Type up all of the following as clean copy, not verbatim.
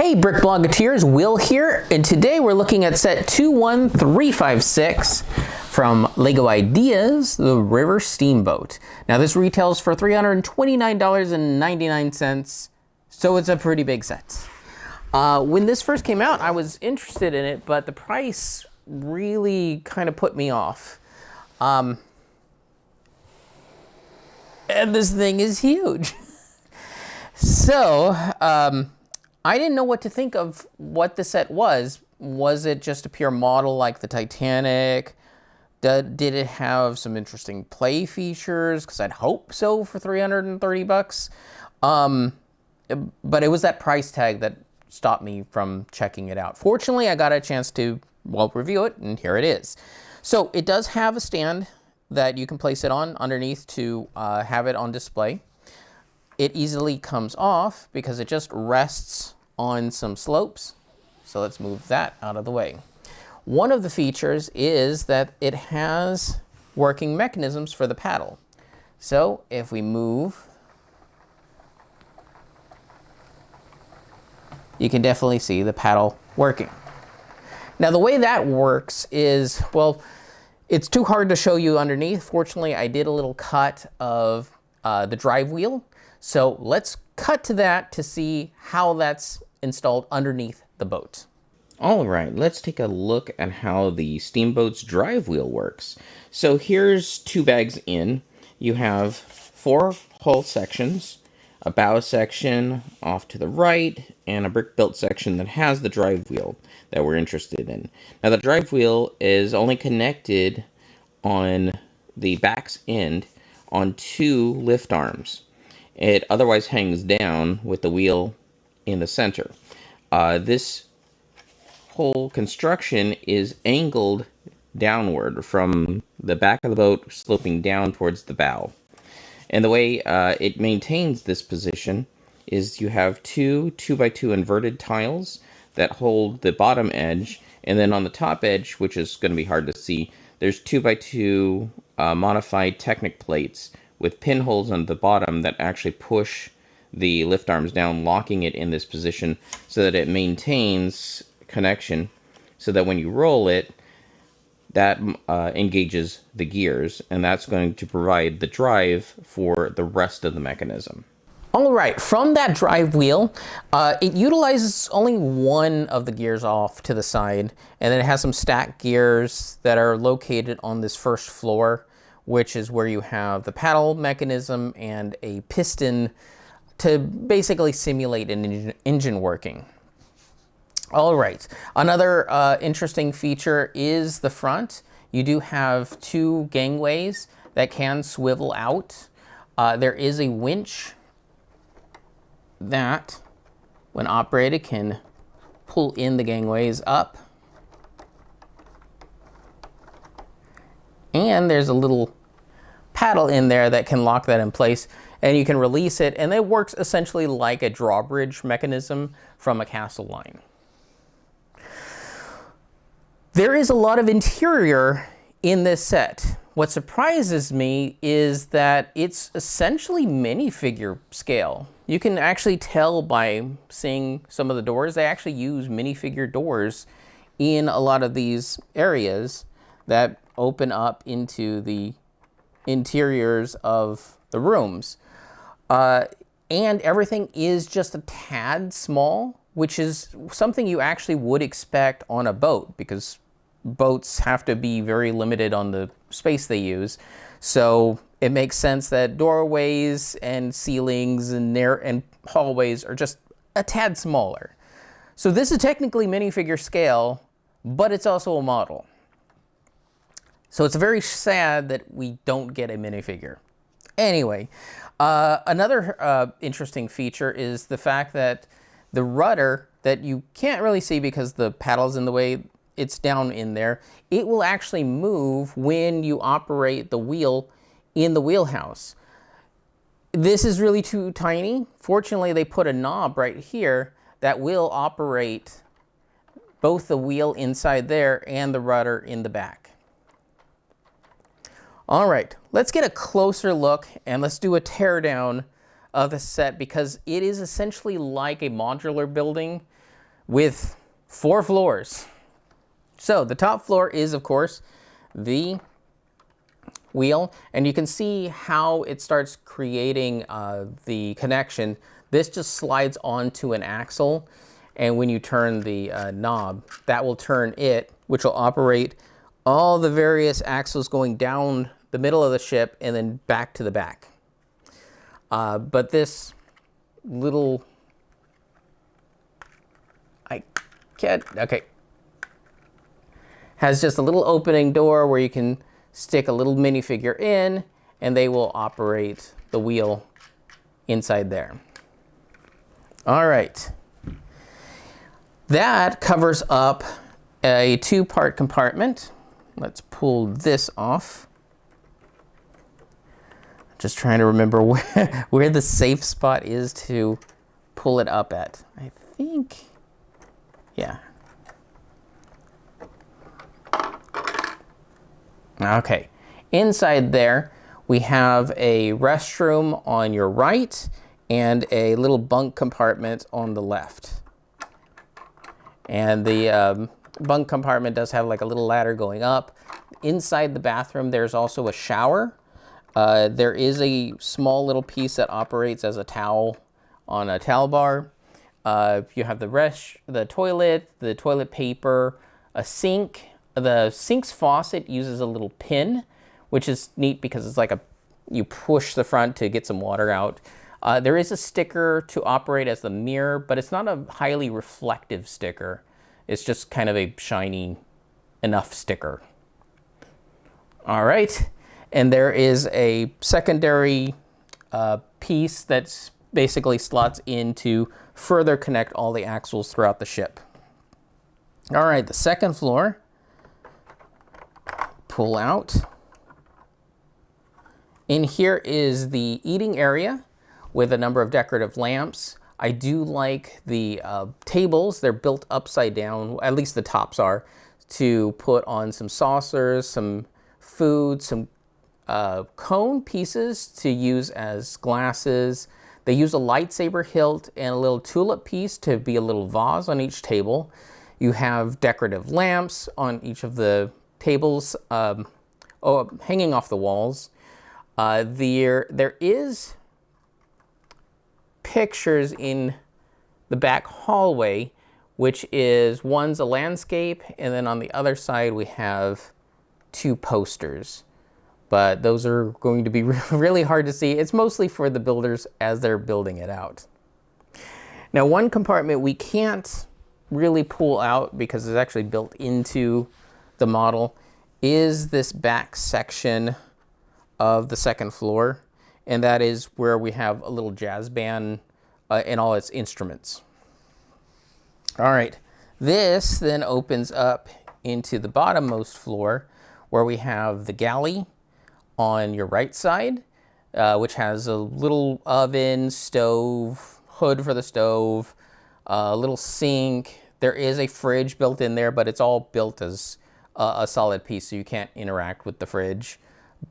Hey Brick Bloggeteers, Will here, and today we're looking at set 21356 from LEGO Ideas, the River Steamboat. Now this retails for $329.99, so it's a pretty big set. When this first came out, I was interested in it, but the price really kind of put me off. And this thing is huge. So, I didn't know what to think of what the set was. Was it just a pure model like the Titanic? Did it have some interesting play features? Because I'd hope so for 330 bucks. But it was that price tag that stopped me from checking it out. Fortunately, I got a chance to, well, review it, and here it is. So it does have a stand that you can place it on underneath to have it on display. It easily comes off because it just rests on some slopes. So let's move that out of the way. One of the features is that it has working mechanisms for the paddle. So if we move, you can definitely see the paddle working. Now the way that works is, well, it's too hard to show you underneath. Fortunately, I did a little cut of the drive wheel. So let's cut to that to see how that's installed underneath the boat. All right, let's take a look at how the Steamboat's drive wheel works. So here's two bags in. You have 4 hull sections, a bow section off to the right, and a brick-built section that has the drive wheel that we're interested in. Now the drive wheel is only connected on the back's end on 2 lift arms. It otherwise hangs down with the wheel in the center. This whole construction is angled downward from the back of the boat, sloping down towards the bow. And the way it maintains this position is you have 2 2x2 inverted tiles that hold the bottom edge, and then on the top edge, which is going to be hard to see, there's 2x2 modified Technic plates with pinholes on the bottom that actually push the lift arms down, locking it in this position so that it maintains connection, so that when you roll it, that engages the gears, and that's going to provide the drive for the rest of the mechanism. All right, from that drive wheel, it utilizes only one of the gears off to the side, and then it has some stacked gears that are located on this first floor, which is where you have the paddle mechanism and a piston to basically simulate an engine working. All right, another interesting feature is the front. You do have 2 gangways that can swivel out. There is a winch that, when operated, can pull in the gangways up. And there's a little paddle in there that can lock that in place, and you can release it, and it works essentially like a drawbridge mechanism from a castle line. There is a lot of interior in this set. What surprises me is that it's essentially minifigure scale. You can actually tell by seeing some of the doors. They actually use minifigure doors in a lot of these areas that open up into the interiors of the rooms. And everything is just a tad small, which is something you actually would expect on a boat, because boats have to be very limited on the space they use. So it makes sense that doorways and ceilings and hallways are just a tad smaller. So this is technically minifigure scale, but it's also a model. So it's very sad that we don't get a minifigure. Anyway, another interesting feature is the fact that the rudder that you can't really see because the paddle's in the way, it's down in there, it will actually move when you operate the wheel in the wheelhouse. This is really too tiny. Fortunately, they put a knob right here that will operate both the wheel inside there and the rudder in the back. All right, let's get a closer look and let's do a teardown of the set, because it is essentially like a modular building with 4 floors. So the top floor is, of course, the wheel, and you can see how it starts creating the connection. This just slides onto an axle, and when you turn the knob, that will turn it, which will operate all the various axles going down the middle of the ship and then back to the back. But this little, I can't, okay, has just a little opening door where you can stick a little minifigure in, and they will operate the wheel inside there. All right. That covers up a 2-part compartment. Let's pull this off. Just trying to remember where the safe spot is to pull it up at. I think, yeah. Okay, inside there, we have a restroom on your right and a little bunk compartment on the left. And the bunk compartment does have like a little ladder going up. Inside the bathroom, there's also a shower. There is a small little piece that operates as a towel on a towel bar. You have the toilet paper, a sink. The sink's faucet uses a little pin, which is neat because it's like you push the front to get some water out. There is a sticker to operate as the mirror, but it's not a highly reflective sticker. It's just kind of a shiny enough sticker. All right, and there is a secondary piece that's basically slots in to further connect all the axles throughout the ship. All right, the second floor. Pull out. In here is the eating area with a number of decorative lamps. I do like the tables. They're built upside down, at least the tops are, to put on some saucers, some food, some cone pieces to use as glasses. They use a lightsaber hilt and a little tulip piece to be a little vase on each table. You have decorative lamps on each of the tables hanging off the walls. There is pictures in the back hallway, which is one's a landscape, and then on the other side we have 2 posters. But those are going to be really hard to see. It's mostly for the builders as they're building it out. Now, one compartment we can't really pull out because it's actually built into the model is this back section of the second floor, and that is where we have a little jazz band and all its instruments. All right, this then opens up into the bottommost floor where we have the galley on your right side, which has a little oven, stove, hood for the stove, a little sink. There is a fridge built in there, but it's all built as a solid piece, so you can't interact with the fridge,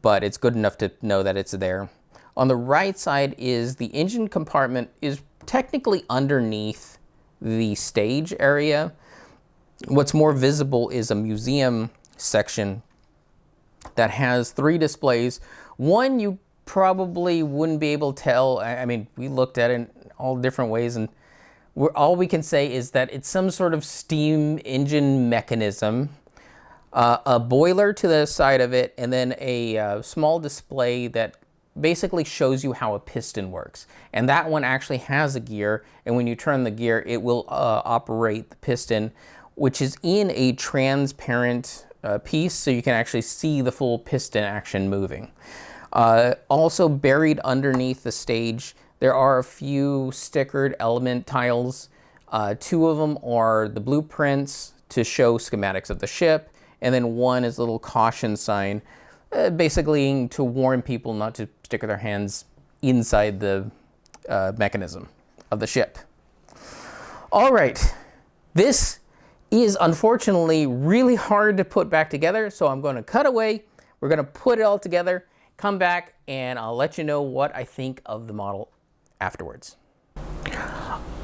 but it's good enough to know that it's there. On the right side is the engine compartment, is technically underneath the stage area. What's more visible is a museum section that has 3 displays. One you probably wouldn't be able to tell. I mean, we looked at it in all different ways, and all we can say is that it's some sort of steam engine mechanism, a boiler to the side of it, and then a small display that basically shows you how a piston works. And that one actually has a gear, and when you turn the gear, it will operate the piston, which is in a transparent piece, so you can actually see the full piston action moving. Also buried underneath the stage, there are a few stickered element tiles. 2 of them are the blueprints to show schematics of the ship, and then one is a little caution sign, basically to warn people not to stick their hands inside the mechanism of the ship. All right, this is unfortunately really hard to put back together, so I'm going to cut away. We're going to put it all together, come back, and I'll let you know what I think of the model afterwards.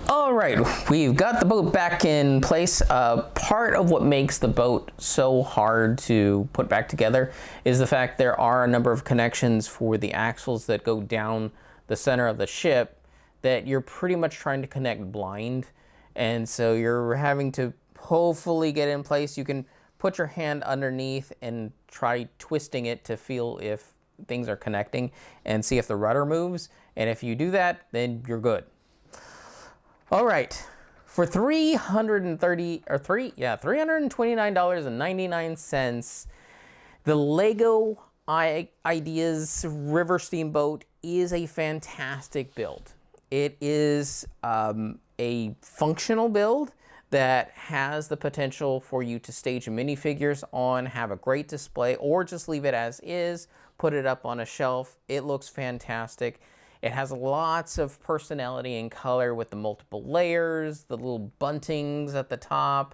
All right, we've got the boat back in place. Part of what makes the boat so hard to put back together is the fact there are a number of connections for the axles that go down the center of the ship that you're pretty much trying to connect blind. And so you're having to hopefully get in place. You can put your hand underneath and try twisting it to feel if things are connecting and see if the rudder moves. And if you do that, then you're good. All right, for $329.99, the Lego Ideas River Steamboat is a fantastic build. It is a functional build that has the potential for you to stage minifigures on, have a great display, or just leave it as is, put it up on a shelf. It looks fantastic. It has lots of personality and color with the multiple layers, the little buntings at the top,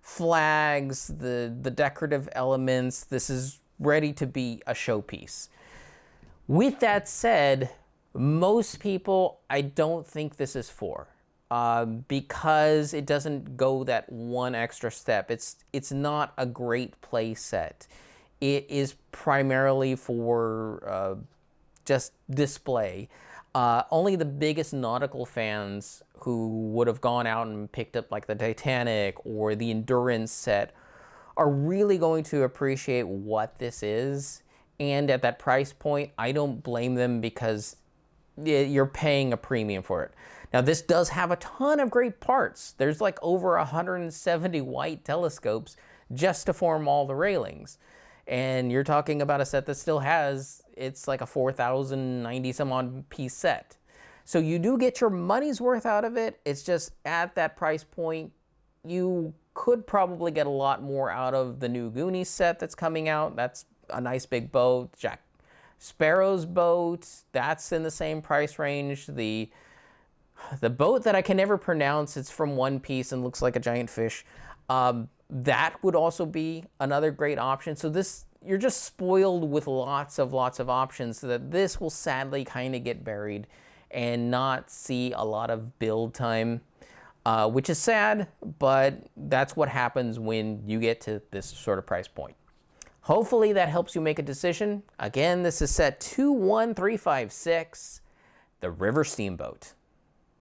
flags, the decorative elements. This is ready to be a showpiece. With that said, most people, I don't think this is for, because it doesn't go that one extra step. It's not a great play set. It is primarily for just display. Only the biggest nautical fans who would have gone out and picked up like the Titanic or the Endurance set are really going to appreciate what this is. And at that price point, I don't blame them because you're paying a premium for it. Now, this does have a ton of great parts. There's like over 170 white telescopes just to form all the railings. And you're talking about a set that still has, it's like a 4,090 some odd piece set. So you do get your money's worth out of it. It's just at that price point, you could probably get a lot more out of the new Goonies set that's coming out. That's a nice big boat. Jack Sparrow's boat, that's in the same price range. The boat that I can never pronounce, it's from One Piece and looks like a giant fish. That would also be another great option. So this, you're just spoiled with lots of options, so that this will sadly kind of get buried and not see a lot of build time, which is sad, but that's what happens when you get to this sort of price point. Hopefully that helps you make a decision. Again, this is set 21356, the River Steamboat.